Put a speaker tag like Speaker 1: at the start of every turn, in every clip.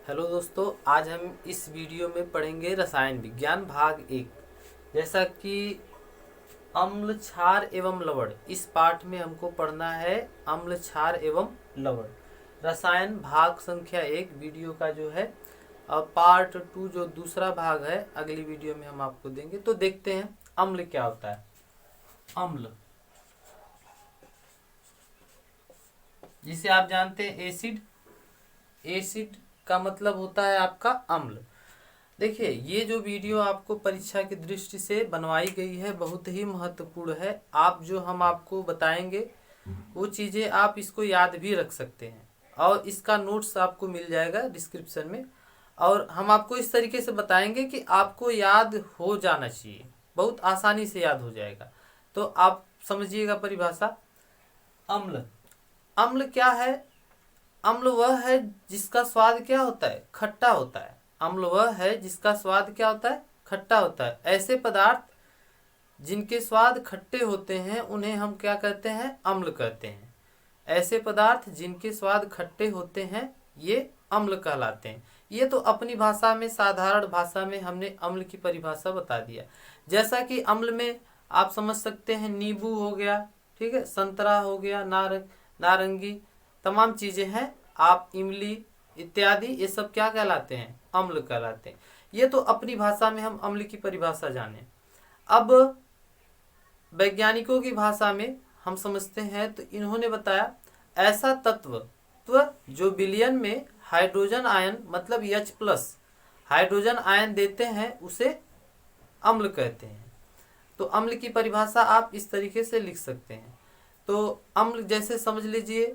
Speaker 1: Hello दोस्तों, आज हम इस वीडियो में पढ़ेंगे रसायन विज्ञान भाग 1। जैसा कि अम्ल, क्षार एवं लवण, इस पाठ में हमको पढ़ना है अम्ल, क्षार एवं लवण। रसायन भाग संख्या 1 वीडियो का जो है पार्ट 2 जो दूसरा भाग है अगली वीडियो में हम आपको देंगे। तो देखते हैं अम्ल क्या होता है। अम्ल जिसे आप जानते हैं एसिड। एसिड का मतलब होता है आपका अम्ल। देखिए, ये जो वीडियो आपको परीक्षा की दृष्टि से बनवाई गई है बहुत ही महत्वपूर्ण है। आप जो हम आपको बताएंगे वो चीज़ें आप इसको याद भी रख सकते हैं और इसका नोट्स आपको मिल जाएगा डिस्क्रिप्शन में। और हम आपको इस तरीके से बताएंगे कि आपको याद हो जाना चाहिए, बहुत आसानी से याद हो जाएगा। तो आप समझिएगा परिभाषा। अम्ल, अम्ल क्या है? अम्ल वह है जिसका स्वाद क्या होता है? खट्टा होता है। अम्ल वह है जिसका स्वाद क्या होता है? खट्टा होता है। ऐसे पदार्थ जिनके स्वाद खट्टे होते हैं उन्हें हम क्या कहते हैं? अम्ल कहते हैं। ऐसे पदार्थ जिनके स्वाद खट्टे होते हैं ये अम्ल कहलाते हैं। ये तो अपनी भाषा में, साधारण भाषा में हमने अम्ल की परिभाषा बता दिया। जैसा कि अम्ल में आप समझ सकते हैं नींबू हो गया, ठीक है, संतरा हो गया, नारंगी, तमाम चीज़ें हैं। आप इमली इत्यादि, ये सब क्या कहलाते हैं? अम्ल कहलाते हैं। ये तो अपनी भाषा में हम अम्ल की परिभाषा जाने। अब वैज्ञानिकों की भाषा में हम समझते हैं तो इन्होंने बताया ऐसा तत्व जो विलयन में हाइड्रोजन आयन मतलब H+ हाइड्रोजन आयन देते हैं उसे अम्ल कहते हैं। तो अम्ल की परिभाषा आप इस तरीके से लिख सकते हैं। तो अम्ल जैसे समझ लीजिए,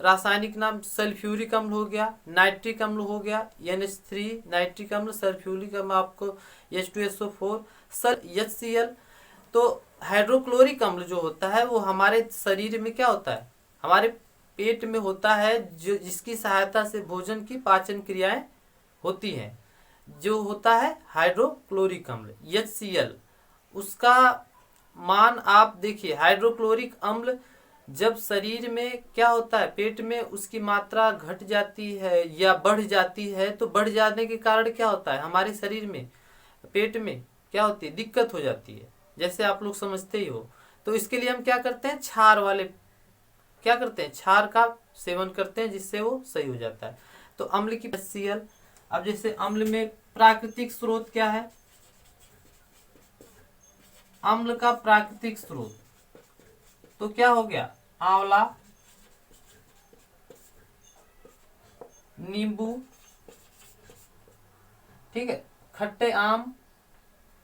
Speaker 1: रासायनिक नाम सल्फ्यूरिक अम्ल हो गया, नाइट्रिक अम्ल हो गया NH3 नाइट्रिक अम्ल, सल्फ्यूरिक अम्ल आपको H2SO4 HCl। तो हाइड्रोक्लोरिक अम्ल जो होता है वो हमारे शरीर में क्या होता है? हमारे पेट में होता है, जो जिसकी सहायता से भोजन की पाचन क्रियाएं होती हैं, जो होता है हाइड्रोक्लोरिक अम्ल HCl। उसका मान आप देखिए, हाइड्रोक्लोरिक अम्ल जब शरीर में क्या होता है, पेट में उसकी मात्रा घट जाती है या बढ़ जाती है, तो बढ़ जाने के कारण क्या होता है, हमारे शरीर में पेट में क्या होती है, दिक्कत हो जाती है, जैसे आप लोग समझते ही हो। तो इसके लिए हम क्या करते हैं, क्षार वाले क्या करते हैं, क्षार का सेवन करते हैं, जिससे वो सही हो जाता है। तो अम्ल की HCl। अब जैसे अम्ल में प्राकृतिक स्रोत क्या है? अम्ल का प्राकृतिक स्रोत तो क्या हो गया? आंवला, नींबू, ठीक है, खट्टे आम,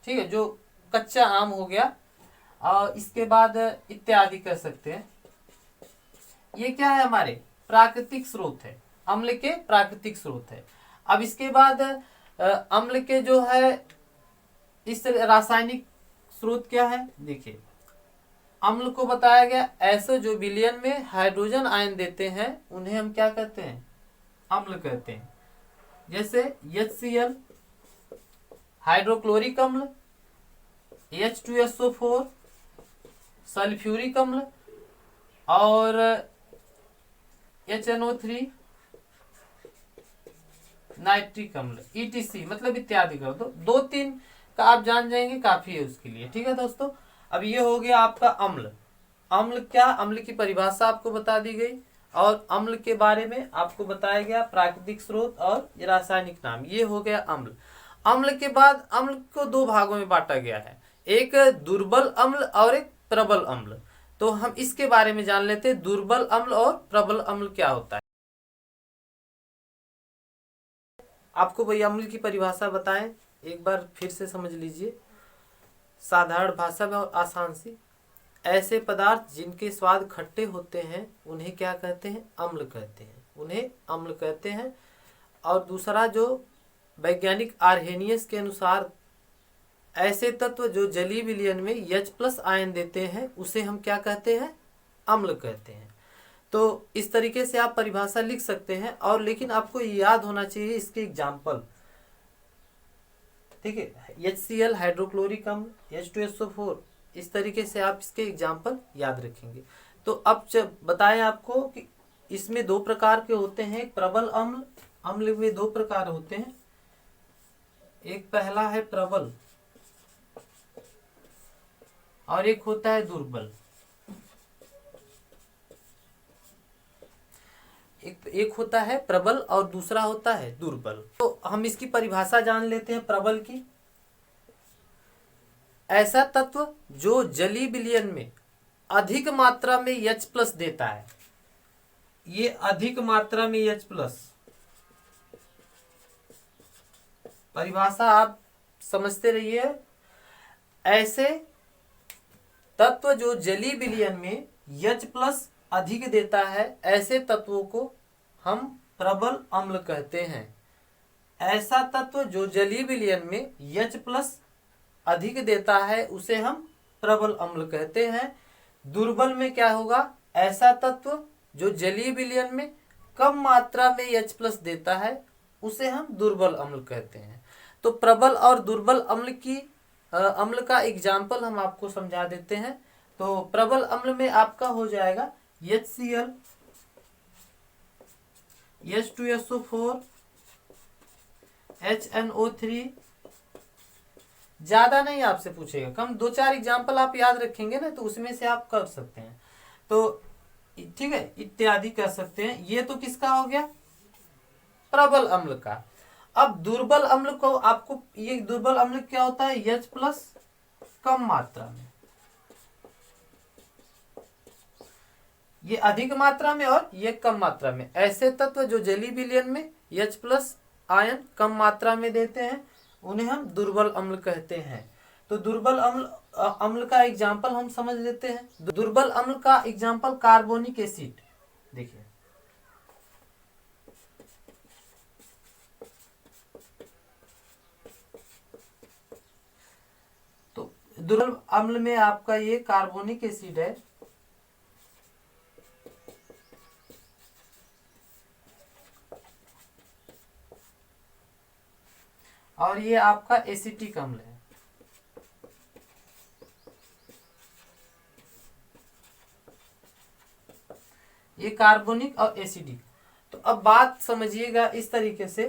Speaker 1: ठीक है, जो कच्चा आम हो गया, और इसके बाद इत्यादि कर सकते हैं। ये क्या है? हमारे प्राकृतिक स्रोत है, अम्ल के प्राकृतिक स्रोत है। अब इसके बाद अम्ल के जो है इस रासायनिक स्रोत क्या है? देखिए, अम्ल को बताया गया ऐसे जो विलयन में हाइड्रोजन आयन देते हैं उन्हें हम क्या कहते हैं? अम्ल कहते हैं। जैसे HCl हाइड्रोक्लोरिक अम्ल, H2SO4 सल्फ्यूरिक अम्ल, और HNO3 नाइट्रिक अम्ल, ETC मतलब इत्यादि कर दो। 2-3 का आप जान जाएंगे, काफी है उसके लिए। ठीक है दोस्तों, अब ये हो गया आपका अम्ल। अम्ल क्या? अम्ल की परिभाषा आपको बता दी गई और अम्ल के बारे में आपको बताया गया प्राकृतिक स्रोत और रासायनिक नाम। ये हो गया अम्ल। अम्ल के बाद अम्ल को 2 भागों में बांटा गया है, एक दुर्बल अम्ल और एक प्रबल अम्ल। तो हम इसके बारे में जान लेते हैं, दुर्बल अम्ल और प्रबल अम्ल क्या होता है। आपको वही अम्ल की परिभाषा बताएं, एक बार फिर से समझ लीजिए साधारण भाषा में और आसान सी। ऐसे पदार्थ जिनके स्वाद खट्टे होते हैं उन्हें क्या कहते हैं? अम्ल कहते हैं, उन्हें अम्ल कहते हैं। और दूसरा जो वैज्ञानिक आर्हेनियस के अनुसार ऐसे तत्व जो जलीय विलयन में H+ आयन देते हैं उसे हम क्या कहते हैं? अम्ल कहते हैं। तो इस तरीके से आप परिभाषा लिख सकते हैं, और लेकिन आपको याद होना चाहिए इसके एग्जाम्पल। ठीक है, HCl हाइड्रोक्लोरिक अम्ल, H2SO4, इस तरीके से आप इसके एग्जाम्पल याद रखेंगे। तो अब जब बताएं आपको कि इसमें 2 प्रकार के होते हैं, एक प्रबल अम्ल अम्ल में दो प्रकार होते हैं, एक पहला है प्रबल और एक होता है दुर्बल। एक होता है प्रबल और दूसरा होता है दुर्बल। तो हम इसकी परिभाषा जान लेते हैं प्रबल की। ऐसा तत्व जो जलीय विलयन में अधिक मात्रा में H प्लस देता है। ये अधिक मात्रा में H प्लस, परिभाषा आप समझते रहिए। ऐसे तत्व जो जलीय विलयन में H प्लस अधिक देता है, ऐसे तत्वों को हम प्रबल अम्ल कहते हैं। ऐसा तत्व जो जलीय विलयन में H प्लस अधिक देता है उसे हम प्रबल अम्ल कहते हैं। दुर्बल में क्या होगा? ऐसा तत्व जो जलीय विलयन में कम मात्रा में H प्लस देता है उसे हम दुर्बल अम्ल कहते हैं। तो प्रबल और दुर्बल अम्ल का एग्जाम्पल हम आपको समझा देते हैं। तो प्रबल अम्ल में आपका हो जाएगा HCl, H2SO4, HNO3। ज्यादा नहीं आपसे पूछेगा, कम 2-4 एग्जाम्पल आप याद रखेंगे ना तो उसमें से आप कर सकते हैं। तो ठीक है, इत्यादि कर सकते हैं। ये तो किसका हो गया? प्रबल अम्ल का। अब दुर्बल अम्ल को आपको, ये दुर्बल अम्ल क्या होता है? H प्लस कम मात्रा में, ये अधिक मात्रा में और ये कम मात्रा में। ऐसे तत्व जो जलीय विलयन में H प्लस आयन कम मात्रा में देते हैं उन्हें हम दुर्बल अम्ल कहते हैं। तो दुर्बल अम्ल का एग्जाम्पल हम समझ लेते हैं। दुर्बल अम्ल का एग्जाम्पल कार्बोनिक एसिड। देखिए, तो दुर्बल अम्ल में आपका ये कार्बोनिक एसिड है। और ये आपका एसिटिक अम्ल है। ये कार्बोनिक और एसिडिक। तो अब बात समझिएगा इस तरीके से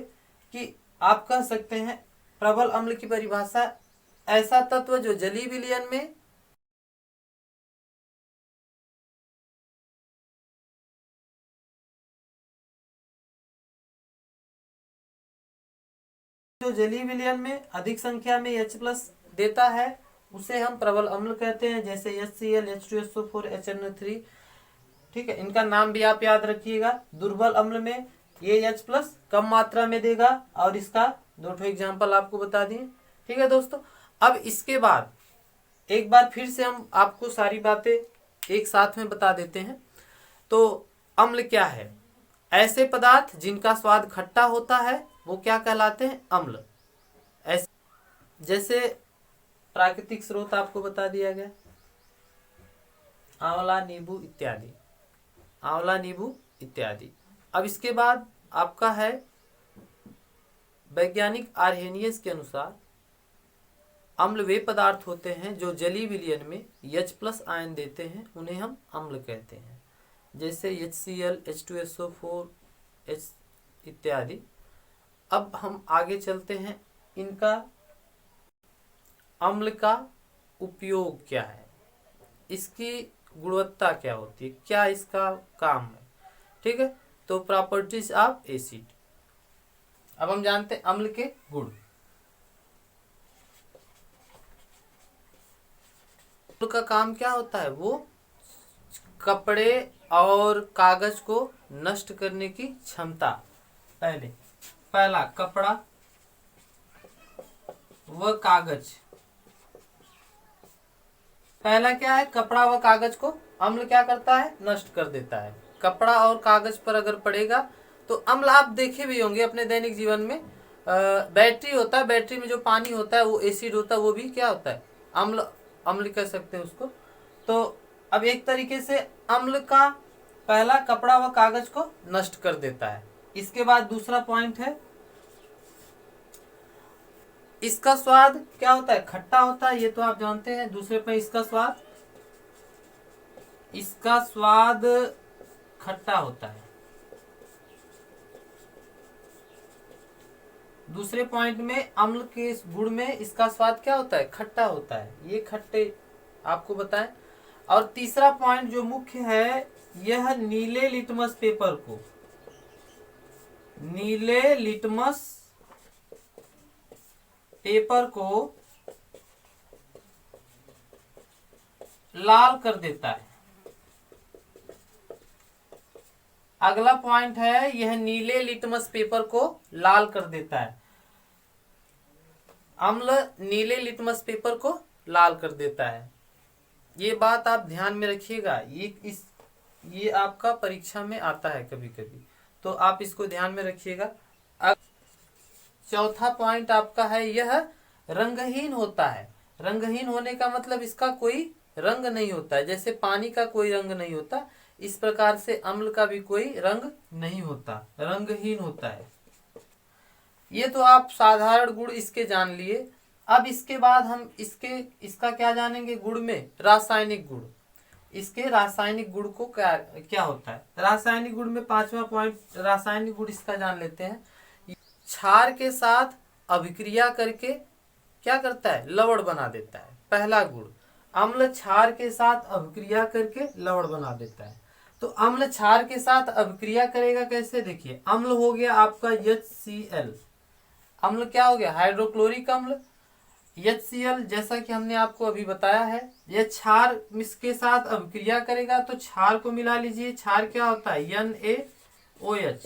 Speaker 1: कि आप कह सकते हैं प्रबल अम्ल की परिभाषा, ऐसा तत्व जो जलीय विलयन में जो जलीय विलयन में अधिक संख्या में H प्लस देता है उसे हम प्रबल अम्ल कहते हैं। जैसे HCl, H2SO4, HNO3। ठीक है, इनका नाम भी आप याद रखिएगा। दुर्बल अम्ल में ये H प्लस कम मात्रा में देगा और इसका 2 एग्जाम्पल आपको बता दिए। ठीक है दोस्तों, अब इसके बाद एक बार फिर से हम आपको सारी बातें एक साथ में बता देते हैं। तो अम्ल क्या है? ऐसे पदार्थ जिनका स्वाद खट्टा होता है वो क्या कहलाते हैं? अम्ल। ऐसे जैसे प्राकृतिक स्रोत आपको बता दिया गया, आंवला, नींबू इत्यादि, आंवला, नींबू इत्यादि। अब इसके बाद आपका है वैज्ञानिक आर्हेनियस के अनुसार अम्ल वे पदार्थ होते हैं जो जलीय विलयन में H प्लस आयन देते हैं, उन्हें हम अम्ल कहते हैं। जैसे HCl, H2SO4, H इत्यादि। अब हम आगे चलते हैं, इनका अम्ल का उपयोग क्या है, इसकी गुणवत्ता क्या होती है, क्या इसका काम है। ठीक है, तो प्रॉपर्टीज ऑफ एसिड। अब हम जानते हैं अम्ल के गुण। अम्ल का काम क्या होता है? वो कपड़े और कागज को नष्ट करने की क्षमता। पहला कपड़ा व कागज। पहला क्या है? कपड़ा व कागज को अम्ल क्या करता है? नष्ट कर देता है। कपड़ा और कागज पर अगर पड़ेगा तो अम्ल आप देखे भी होंगे अपने दैनिक जीवन में। बैटरी होता है, बैटरी में जो पानी होता है वो एसिड होता है, वो भी क्या होता है? अम्ल, अम्ल कह सकते हैं उसको। तो अब एक तरीके से अम्ल का पहला कपड़ा व कागज को नष्ट कर देता है। इसके बाद दूसरा पॉइंट है, इसका स्वाद क्या होता है? खट्टा होता है, ये तो आप जानते हैं। दूसरे पे इसका स्वाद खट्टा होता है। दूसरे पॉइंट में अम्ल के इस गुण में इसका स्वाद क्या होता है, खट्टा होता है, ये खट्टे आपको बताएं। और तीसरा पॉइंट जो मुख्य है, यह नीले लिटमस पेपर को, नीले लिटमस पेपर को लाल कर देता है। अगला पॉइंट है, यह नीले लिटमस पेपर को लाल कर देता है। अम्ल नीले लिटमस पेपर को लाल कर देता है। ये बात आप ध्यान में रखिएगा, ये आपका परीक्षा में आता है कभी कभी, तो आप इसको ध्यान में रखिएगा। चौथा पॉइंट आपका है, यह रंगहीन होता है। रंगहीन होने का मतलब इसका कोई रंग नहीं होता है, जैसे पानी का कोई रंग नहीं होता, इस प्रकार से अम्ल का भी कोई रंग नहीं होता, रंगहीन होता है। ये तो आप साधारण गुण इसके जान लिए। अब इसके बाद हम इसका क्या जानेंगे, गुण में रासायनिक गुण। इसके रासायनिक गुण को क्या क्या होता है। रासायनिक गुण में पांचवा पॉइंट, रासायनिक गुण इसका जान लेते हैं। क्षार के साथ अभिक्रिया करके क्या करता है, लवण बना देता है। पहला गुण, अम्ल क्षार के साथ अभिक्रिया करके लवण बना देता है। तो अम्ल क्षार के साथ अभिक्रिया करेगा कैसे, देखिए अम्ल हो गया आपका HCl, अम्ल क्या हो गया, हाइड्रोक्लोरिक अम्ल। HCl जैसा कि हमने आपको अभी बताया है, यह क्षार के साथ अभिक्रिया करेगा तो क्षार को मिला लीजिए। क्षार क्या होता है, NaOH।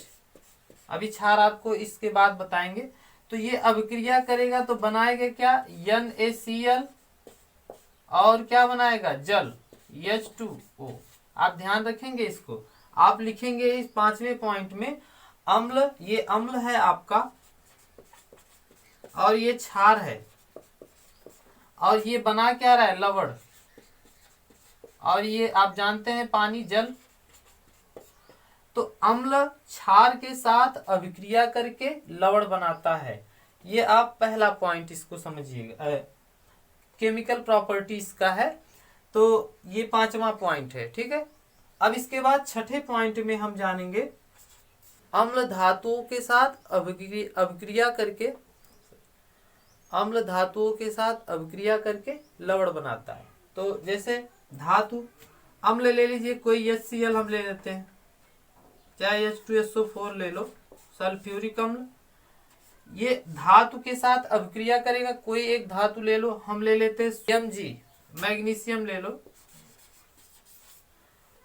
Speaker 1: अभी क्षार आपको इसके बाद बताएंगे। तो ये अभिक्रिया करेगा तो बनाएगा क्या, NaCl, और क्या बनाएगा, जल, H2O। आप ध्यान रखेंगे इसको, आप लिखेंगे इस पांचवें पॉइंट में, अम्ल, ये अम्ल है आपका, और ये क्षार है, और ये बना क्या रहा है, लवण, और ये आप जानते हैं पानी, जल। तो अम्ल क्षार के साथ अभिक्रिया करके लवण बनाता है। ये आप पहला पॉइंट इसको समझिएगा, केमिकल प्रॉपर्टीज का है। तो ये पांचवा पॉइंट है, ठीक है। अब इसके बाद छठे पॉइंट में हम जानेंगे, अम्ल धातुओं के साथ अभिक्रिया करके, अम्ल धातुओं के साथ अभिक्रिया करके लवण बनाता है। तो जैसे धातु, अम्ल ले लीजिए, कोई HCl हम ले लेते हैं, चाहे H2SO4 ले लो, सल्फ्यूरिक अम्ल। ये धातु के साथ अभिक्रिया करेगा, कोई एक धातु ले लो, हम ले लेते हैं Mg, मैग्नीशियम ले लो।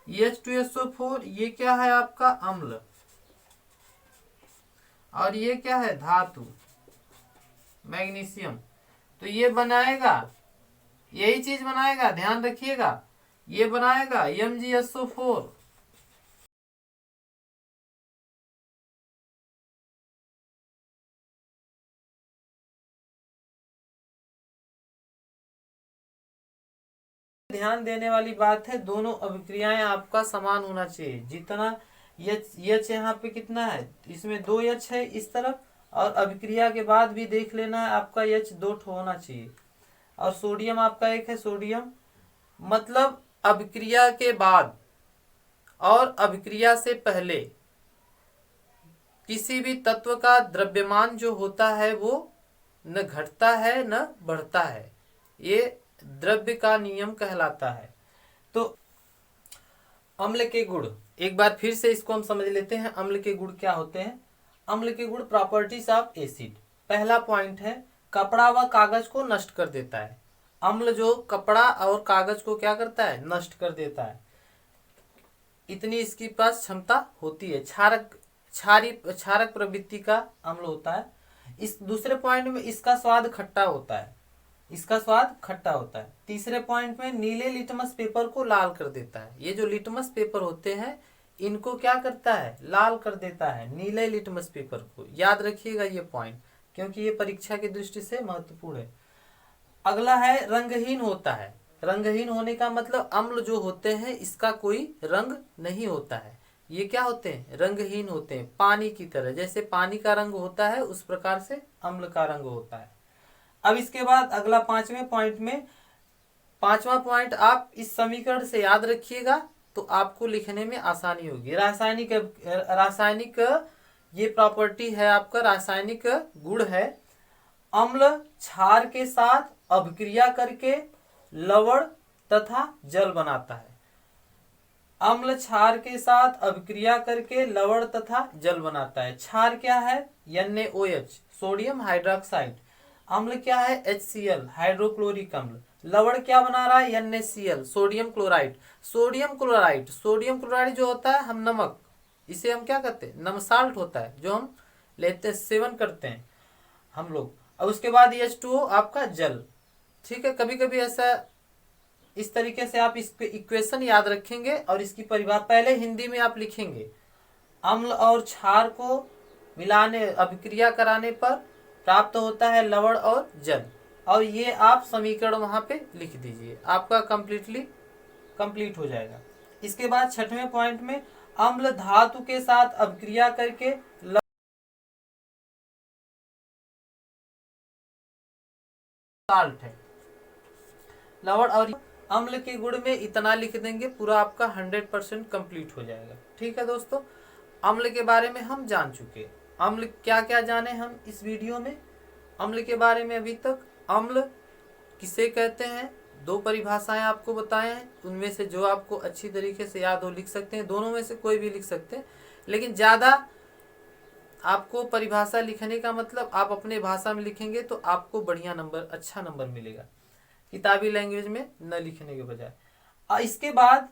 Speaker 1: H2SO4 ये क्या है आपका, अम्ल, और ये क्या है, धातु, मैग्नीशियम। तो ये बनाएगा, यही चीज बनाएगा, ध्यान रखिएगा, ये बनाएगा MgSO4। ध्यान देने वाली बात है, दोनों अभिक्रियाएं आपका समान होना चाहिए। जितना H यहाँ पे कितना है, इसमें 2 H है इस तरफ, और अभिक्रिया के बाद भी देख लेना है आपका H 2 होना चाहिए, और सोडियम आपका 1 है, सोडियम। मतलब अभिक्रिया के बाद और अभिक्रिया से पहले किसी भी तत्व का द्रव्यमान जो होता है वो न घटता है न बढ़ता है, ये द्रव्य का नियम कहलाता है। तो अम्ल के गुण, एक बार फिर से इसको हम समझ लेते हैं, अम्ल के गुण क्या होते हैं। अम्ल के गुण, प्रॉपर्टीज ऑफ एसिड। पहला पॉइंट है, कपड़ा व कागज को नष्ट कर देता है। अम्ल जो कपड़ा और कागज को क्या करता है, नष्ट कर देता है, इतनी इसकी पास क्षमता होती है। क्षारक प्रवृत्ति का अम्ल होता है। इस दूसरे पॉइंट में इसका स्वाद खट्टा होता है, इसका स्वाद खट्टा होता है। तीसरे पॉइंट में नीले लिटमस पेपर को लाल कर देता है। ये जो लिटमस पेपर होते हैं इनको क्या करता है, लाल कर देता है, नीले लिटमस पेपर को। याद रखिएगा ये पॉइंट, क्योंकि ये परीक्षा की दृष्टि से महत्वपूर्ण है। अगला है, रंगहीन होता है। रंगहीन होने का मतलब अम्ल जो होते हैं इसका कोई रंग नहीं होता है। ये क्या होते हैं, रंगहीन होते हैं, पानी की तरह। जैसे पानी का रंग होता है उस प्रकार से अम्ल का रंग होता है। अब इसके बाद अगला पांचवें पॉइंट में, पांचवा पॉइंट आप इस समीकरण से याद रखिएगा तो आपको लिखने में आसानी होगी। रासायनिक ये प्रॉपर्टी है आपका रासायनिक गुण है। अम्ल क्षार के साथ अभिक्रिया करके लवण तथा जल बनाता है। अम्ल क्षार के साथ अभिक्रिया करके लवण तथा जल बनाता है। क्षार क्या है? NaOH sodium hydroxide. अम्ल क्या है? HCl हाइड्रोक्लोरिक अम्ल। लवण क्या बना रहा है? NaCl sodium chloride. Sodium chloride जो होता है हम नमक, इसे हम क्या कहते हैं? नमसाल्ट होता है, जो हम लेते हैं, सेवन करते हैं हम लोग। और उसके बाद H2O आपका जल। ठीक है, कभी कभी ऐसा इस तरीके से आप इस इक्वेशन याद रखेंगे और इसकी परिभाषा पहले हिंदी में आप लिखेंगे। अम्ल और क्षार को मिलाने अभिक्रिया कराने पर प्राप्त होता है लवण और जल, और ये आप समीकरण वहां पे लिख दीजिए, आपका कंप्लीट हो जाएगा। इसके बाद छठवें पॉइंट में अम्ल धातु के साथ अभिक्रिया करके साल्ट है। लवण और अम्ल के गुण में इतना लिख देंगे, पूरा आपका 100% कंप्लीट हो जाएगा। ठीक है दोस्तों, अम्ल के बारे में हम जान चुके। अम्ल क्या क्या जाने हम इस वीडियो में? अम्ल के बारे में अभी तक अम्ल किसे कहते हैं, 2 परिभाषाएं आपको बताए हैं। उनमें से जो आपको अच्छी तरीके से याद हो लिख सकते हैं, दोनों में से कोई भी लिख सकते हैं, लेकिन ज़्यादा आपको परिभाषा लिखने का मतलब आप अपने भाषा में लिखेंगे तो आपको बढ़िया नंबर, अच्छा नंबर मिलेगा, किताबी लैंग्वेज में न लिखने के बजाय। इसके बाद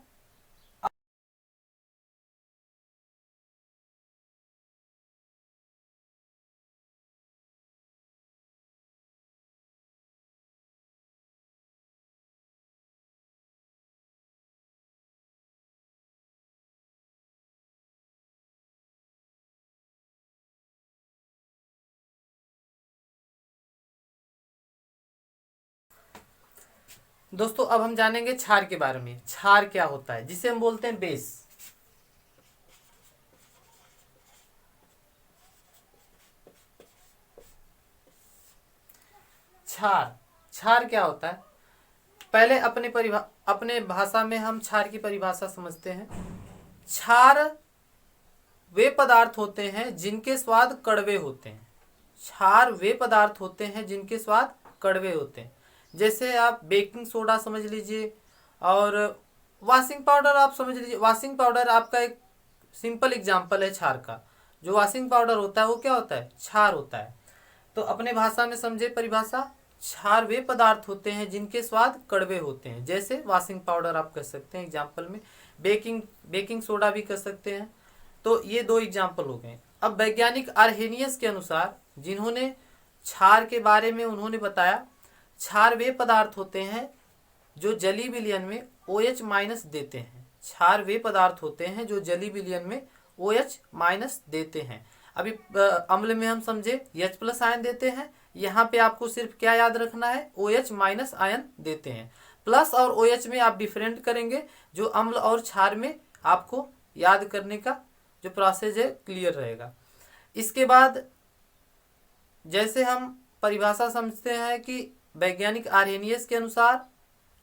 Speaker 1: दोस्तों अब हम जानेंगे क्षार के बारे में। क्षार क्या होता है, जिसे हम बोलते हैं बेस। क्षार, क्षार क्या होता है? पहले अपने भाषा में हम क्षार की परिभाषा समझते हैं। क्षार वे पदार्थ होते हैं जिनके स्वाद कड़वे होते हैं। क्षार वे पदार्थ होते हैं जिनके स्वाद कड़वे होते हैं। जैसे आप बेकिंग सोडा समझ लीजिए, और वॉशिंग पाउडर आप समझ लीजिए। वॉशिंग पाउडर आपका एक सिंपल एग्जाम्पल है क्षार का। जो वॉशिंग पाउडर होता है वो क्या होता है? क्षार होता है। तो अपने भाषा में समझे परिभाषा, क्षार वे पदार्थ होते हैं जिनके स्वाद कड़वे होते हैं। जैसे वॉशिंग पाउडर आप कह सकते हैं एग्जाम्पल में, बेकिंग सोडा भी कह सकते हैं। तो ये 2 एग्जाम्पल हो गए। अब वैज्ञानिक आर्हेनियस के अनुसार, जिन्होंने क्षार के बारे में उन्होंने बताया, क्षार वे पदार्थ होते हैं जो जली विलयन में OH- देते हैं। क्षार वे पदार्थ होते हैं जो जली विलयन में OH- देते हैं। अभी अम्ल में हम समझे H+ आयन देते हैं, यहाँ पे आपको सिर्फ क्या याद रखना है? OH- आयन देते हैं। प्लस और OH में आप डिफरेंट करेंगे, जो अम्ल और क्षार में आपको याद करने का जो प्रोसेस है क्लियर रहेगा। इसके बाद जैसे हम परिभाषा समझते हैं कि वैज्ञानिक आर्हेनियस के अनुसार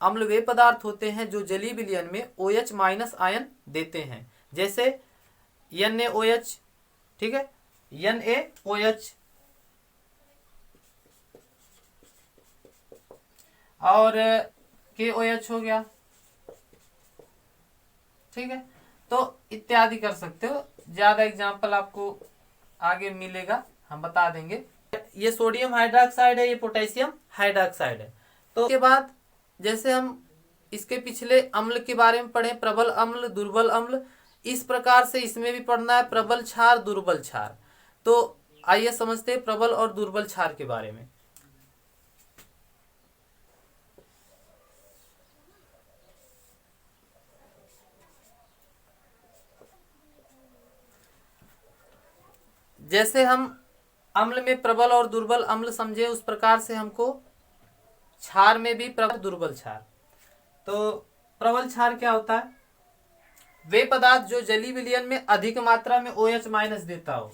Speaker 1: अम्ल वे पदार्थ होते हैं जो जलीय विलयन में OH- आयन देते हैं। जैसे NaOH, ठीक है, NaOH, और KOH हो गया। ठीक है, तो इत्यादि कर सकते हो। ज्यादा एग्जाम्पल आपको आगे मिलेगा, हम बता देंगे। ये सोडियम हाइड्रोक्साइड है, ये पोटेशियम हाइड्रोक्साइड है। तो उसके बाद जैसे हम इसके पिछले अम्ल के बारे में पढ़े, प्रबल अम्ल, दुर्बल अम्ल, इस प्रकार से इसमें भी पढ़ना है, प्रबल क्षार, दुर्बल क्षार। तो आइए समझते हैं प्रबल और दुर्बल क्षार के बारे में। जैसे हम अम्ल में प्रबल और दुर्बल अम्ल समझे, उस प्रकार से हमको क्षार में भी प्रबल दुर्बल क्षार। तो प्रबल क्षार क्या होता है? वे पदार्थ जो जलीय विलयन में अधिक मात्रा में OH- देता हो,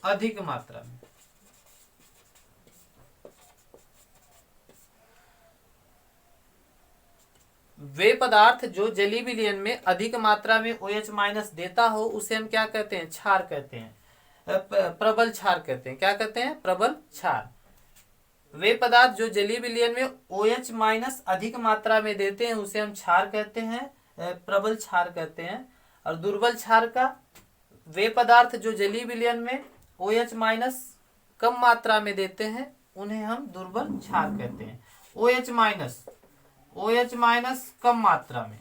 Speaker 1: अधिक मात्रा में। वे पदार्थ जो जलीय विलयन में अधिक मात्रा में OH माइनस देता हो उसे हम क्या कहते हैं, क्षार कहते हैं, प्रबल क्षार कहते हैं। क्या कहते हैं, प्रबल क्षार। वे पदार्थ जो जलीय विलयन में OH माइनस अधिक मात्रा में देते हैं उसे हम क्षार कहते हैं, प्रबल क्षार कहते हैं। और दुर्बल क्षार का, वे पदार्थ जो जलीय विलयन में OH माइनस कम मात्रा में देते हैं उन्हें हम दुर्बल क्षार कहते हैं। OH माइनस कम मात्रा में।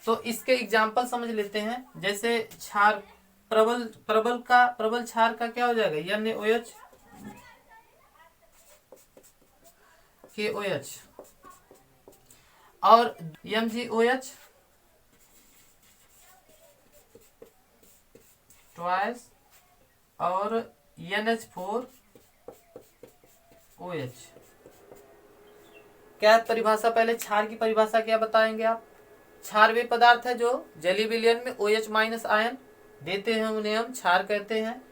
Speaker 1: तो इसके एग्जाम्पल समझ लेते हैं। जैसे क्षार, प्रबल क्षार का क्या हो जाएगा, NaOH KOH और MgOH ट्वाइस और NH4OH। क्या परिभाषा, पहले क्षार की परिभाषा क्या बताएंगे आप। क्षार वे पदार्थ है जो जलीय विलयन में OH माइनस आयन देते हैं उन्हें हम क्षार कहते हैं।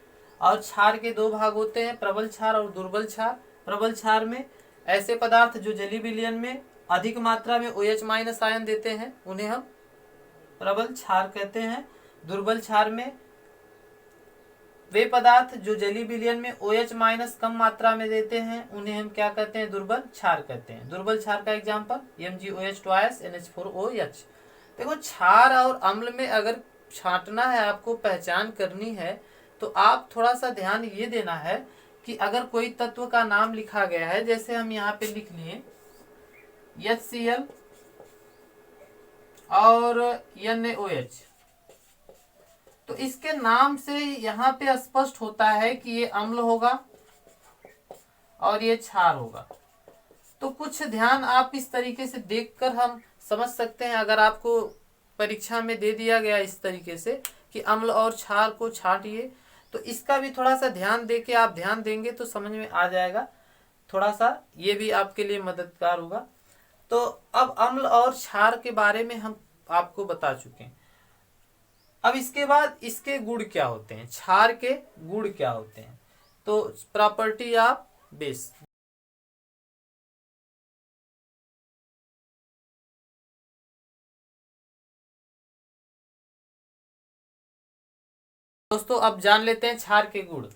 Speaker 1: और क्षार के दो भाग होते हैं, प्रबल क्षार और दुर्बल क्षार। प्रबल क्षार में ऐसे पदार्थ जो जलीय विलयन में अधिक मात्रा में OH माइनस आयन देते हैं उन्हें हम प्रबल क्षार कहते हैं। दुर्बल क्षार में वे पदार्थ जो जलीय विलयन में OH माइनस कम मात्रा में देते हैं उन्हें हम क्या कहते हैं, दुर्बल क्षार कहते हैं। दुर्बल क्षार का एग्जाम्पल MgOH ट्वाइस NH4OH। देखो, क्षार और अम्ल में अगर छांटना है, आपको पहचान करनी है, तो आप थोड़ा सा ध्यान ये देना है कि अगर कोई तत्व का नाम लिखा गया है, जैसे हम यहाँ पे लिख लिए HCl और NaOH, तो इसके नाम से यहाँ पे स्पष्ट होता है कि ये अम्ल होगा और ये क्षार होगा। तो कुछ ध्यान आप इस तरीके से देखकर हम समझ सकते हैं। अगर आपको परीक्षा में दे दिया गया इस तरीके से कि अम्ल और क्षार को छांटिए, तो इसका भी थोड़ा सा ध्यान दे के आप ध्यान देंगे तो समझ में आ जाएगा। थोड़ा सा ये भी आपके लिए मददगार होगा। तो अब अम्ल और क्षार के बारे में हम आपको बता चुके हैं। अब इसके बाद इसके गुण क्या होते हैं, क्षार के गुण क्या होते हैं। तो प्रॉपर्टी ऑफ बेस। दोस्तों अब जान लेते हैं क्षार के गुण।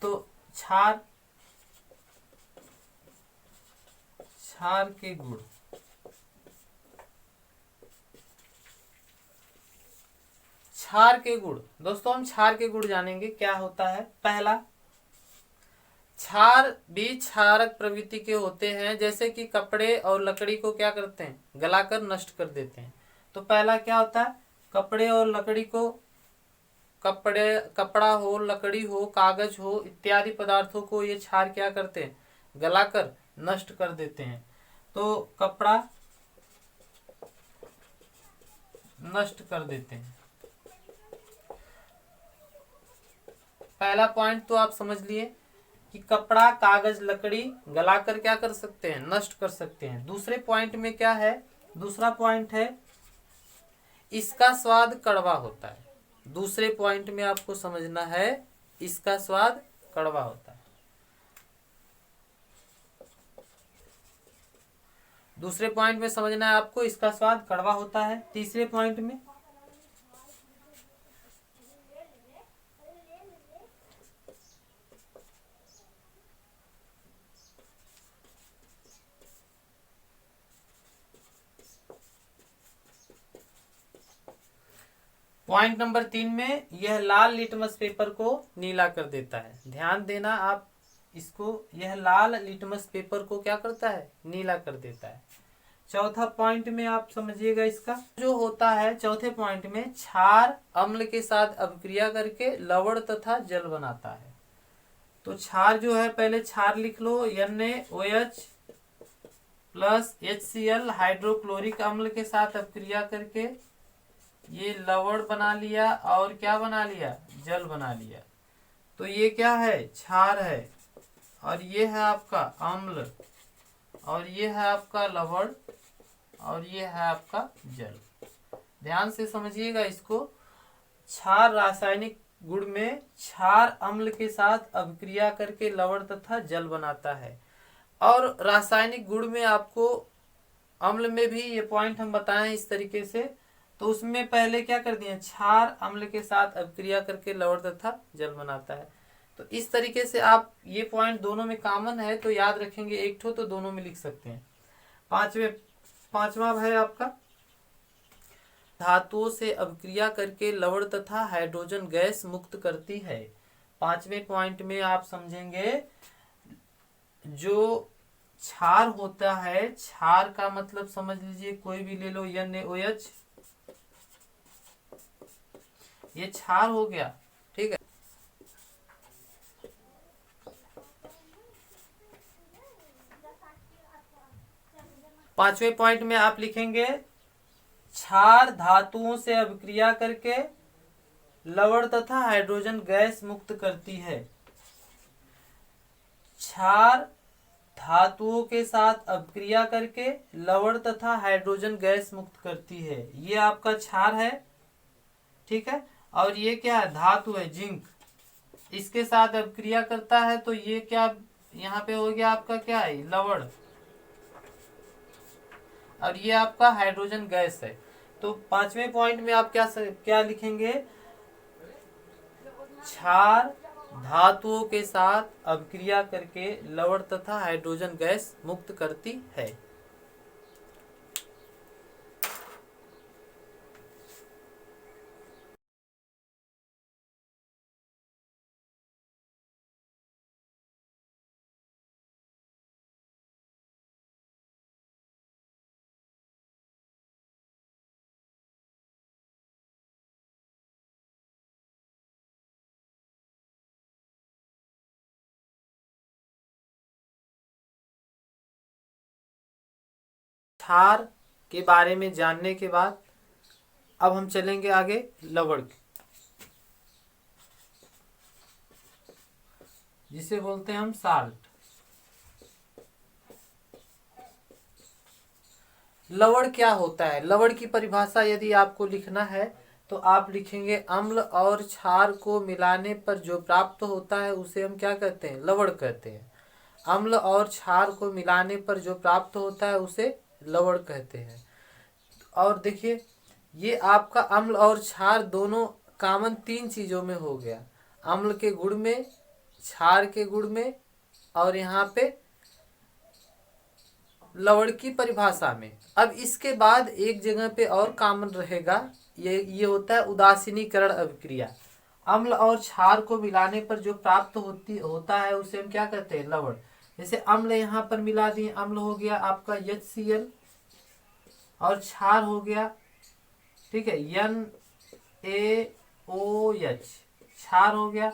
Speaker 1: तो क्षार के गुण, क्षार के गुण। दोस्तों हम क्षार के गुण जानेंगे क्या होता है। पहला, क्षार भी क्षारक प्रवृत्ति के होते हैं, जैसे कि कपड़े और लकड़ी को क्या करते हैं, गलाकर नष्ट कर देते हैं। तो पहला क्या होता है, कपड़े और लकड़ी को, कपड़ा हो, लकड़ी हो, कागज हो इत्यादि पदार्थों को ये क्षार क्या करते हैं, गलाकर नष्ट कर देते हैं। तो कपड़ा नष्ट कर देते हैं। पहला पॉइंट तो आप समझ लिए कि कपड़ा, कागज, लकड़ी गलाकर क्या कर सकते हैं, नष्ट कर सकते हैं। दूसरे पॉइंट में क्या है, दूसरा पॉइंट है इसका स्वाद कड़वा होता है। दूसरे पॉइंट में आपको समझना है इसका स्वाद कड़वा होता है। दूसरे पॉइंट में समझना है आपको इसका स्वाद कड़वा होता है। तीसरे पॉइंट में पॉइंट नंबर 3 में यह लाल लिटमस पेपर को नीला कर देता है। ध्यान देना आप इसको, यह लाल लिटमस पेपर को क्या करता है, नीला कर देता है। चौथा पॉइंट में आप समझिएगा इसका जो होता है। चौथे पॉइंट में क्षार अम्ल के साथ अभिक्रिया करके लवण तथा जल बनाता है। तो क्षार जो है, पहले क्षार लिख लो, NaOH प्लस HCl हाइड्रोक्लोरिक अम्ल के साथ अभिक्रिया करके ये लवण बना लिया और क्या बना लिया, जल बना लिया। तो ये क्या है, क्षार है, और ये है आपका अम्ल, और ये है आपका लवण, और ये है आपका जल। ध्यान से समझिएगा इसको। क्षार रासायनिक गुण में क्षार अम्ल के साथ अभिक्रिया करके लवण तथा जल बनाता है। और रासायनिक गुण में आपको अम्ल में भी ये पॉइंट हम बताएं इस तरीके से। तो उसमें पहले क्या कर दिए, क्षार अम्ल के साथ अभिक्रिया करके लवण तथा जल बनाता है। तो इस तरीके से आप ये पॉइंट दोनों में कॉमन है तो याद रखेंगे, एक ठो तो दोनों में लिख सकते हैं। पांचवा है आपका, धातुओं से अभिक्रिया करके लवण तथा हाइड्रोजन गैस मुक्त करती है। पांचवें पॉइंट में आप समझेंगे, जो क्षार होता है, क्षार का मतलब समझ लीजिए कोई भी ले लो, NaOH, ये क्षार हो गया, ठीक है। पांचवें पॉइंट में आप लिखेंगे, क्षार धातुओं से अभिक्रिया करके लवण तथा हाइड्रोजन गैस मुक्त करती है। क्षार धातुओं के साथ अभिक्रिया करके लवण तथा हाइड्रोजन गैस मुक्त करती है। ये आपका क्षार है, ठीक है। और ये क्या है, धातु है, जिंक, इसके साथ अभिक्रिया करता है तो ये क्या यहाँ पे हो गया आपका, क्या है, लवण, और ये आपका हाइड्रोजन गैस है। तो पांचवें पॉइंट में आप क्या लिखेंगे, क्षार धातुओं के साथ अभिक्रिया करके लवण तथा हाइड्रोजन गैस मुक्त करती है। क्षार के बारे में जानने के बाद अब हम चलेंगे आगे लवण, जिसे बोलते हैं हम साल्ट। लवण क्या होता है, लवण की परिभाषा यदि आपको लिखना है तो आप लिखेंगे, अम्ल और क्षार को मिलाने पर जो प्राप्त होता है उसे हम क्या कहते हैं, लवण कहते हैं। अम्ल और क्षार को मिलाने पर जो प्राप्त होता है उसे लवण कहते हैं। और देखिए, ये आपका अम्ल और क्षार दोनों कॉमन तीन चीजों में हो गया, अम्ल के गुण में, क्षार के गुण में, और यहाँ पे लवण की परिभाषा में। अब इसके बाद एक जगह पे और कॉमन रहेगा, ये होता है उदासीनीकरण अभिक्रिया। अम्ल और क्षार को मिलाने पर जो प्राप्त होता है उसे हम क्या कहते हैं, लवण। जैसे अम्ल यहाँ पर मिला दिए, अम्ल हो गया आपका HCl, और क्षार हो गया, ठीक है, NaOH, क्षार हो गया।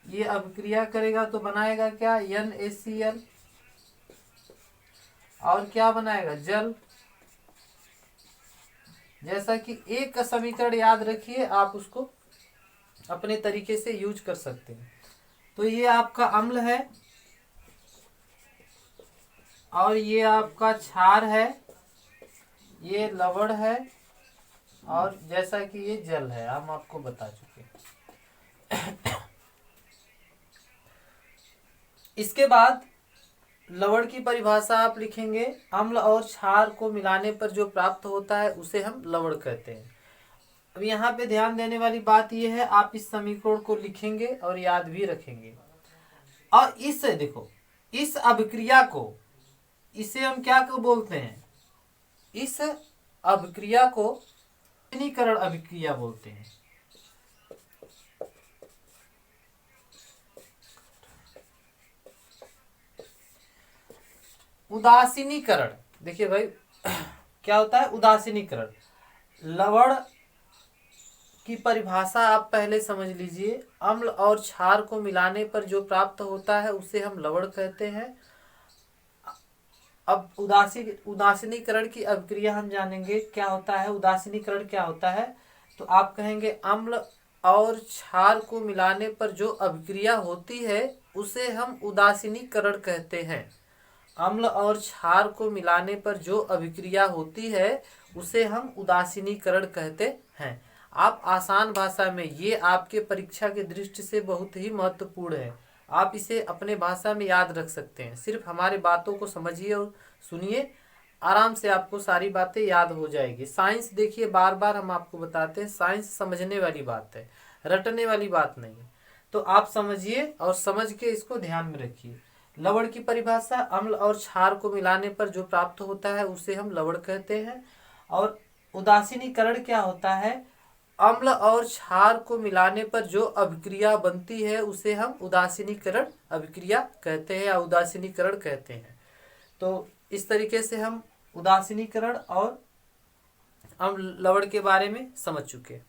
Speaker 1: ये अभिक्रिया करेगा तो बनाएगा क्या, NaCl, और क्या बनाएगा, जल। जैसा कि एक का समीकरण याद रखिए, आप उसको अपने तरीके से यूज कर सकते हैं। तो ये आपका अम्ल है, और ये आपका क्षार है, ये लवण है, और जैसा कि ये जल है, हम आपको बता चुके। इसके बाद लवण की परिभाषा आप लिखेंगे, अम्ल और क्षार को मिलाने पर जो प्राप्त होता है उसे हम लवण कहते हैं। अब यहाँ पे ध्यान देने वाली बात यह है, आप इस समीकरण को लिखेंगे और याद भी रखेंगे। और इससे देखो, इस अभिक्रिया को, इसे हम क्या को बोलते हैं, इस अभिक्रिया को उदासीनीकरण अभिक्रिया बोलते हैं। उदासीनीकरण, देखिए भाई क्या होता है उदासीनीकरण। लवण की परिभाषा आप पहले समझ लीजिए, अम्ल और क्षार को मिलाने पर जो प्राप्त होता है उसे हम लवण कहते हैं। अब उदासीनीकरण की अभिक्रिया हम जानेंगे क्या होता है। उदासीनीकरण क्या होता है, तो आप कहेंगे अम्ल और क्षार को मिलाने पर जो अभिक्रिया होती है उसे हम उदासीनीकरण कहते हैं। अम्ल और क्षार को मिलाने पर जो अभिक्रिया होती है उसे हम उदासीनीकरण कहते हैं। आप आसान भाषा में, ये आपके परीक्षा की दृष्टि से बहुत ही महत्वपूर्ण है, आप इसे अपने भाषा में याद रख सकते हैं। सिर्फ हमारे बातों को समझिए और सुनिए, आराम से आपको सारी बातें याद हो जाएगी। साइंस देखिए, बार बार हम आपको बताते हैं, साइंस समझने वाली बात है, रटने वाली बात नहीं है। तो आप समझिए और समझ के इसको ध्यान में रखिए। लवण की परिभाषा, अम्ल और क्षार को मिलाने पर जो प्राप्त होता है उसे हम लवण कहते हैं। और उदासीनीकरण क्या होता है? अम्ल और क्षार को मिलाने पर जो अभिक्रिया बनती है उसे हम उदासीनीकरण अभिक्रिया कहते हैं या उदासीनीकरण कहते हैं। तो इस तरीके से हम उदासीनीकरण और अम्ल लवण के बारे में समझ चुके हैं।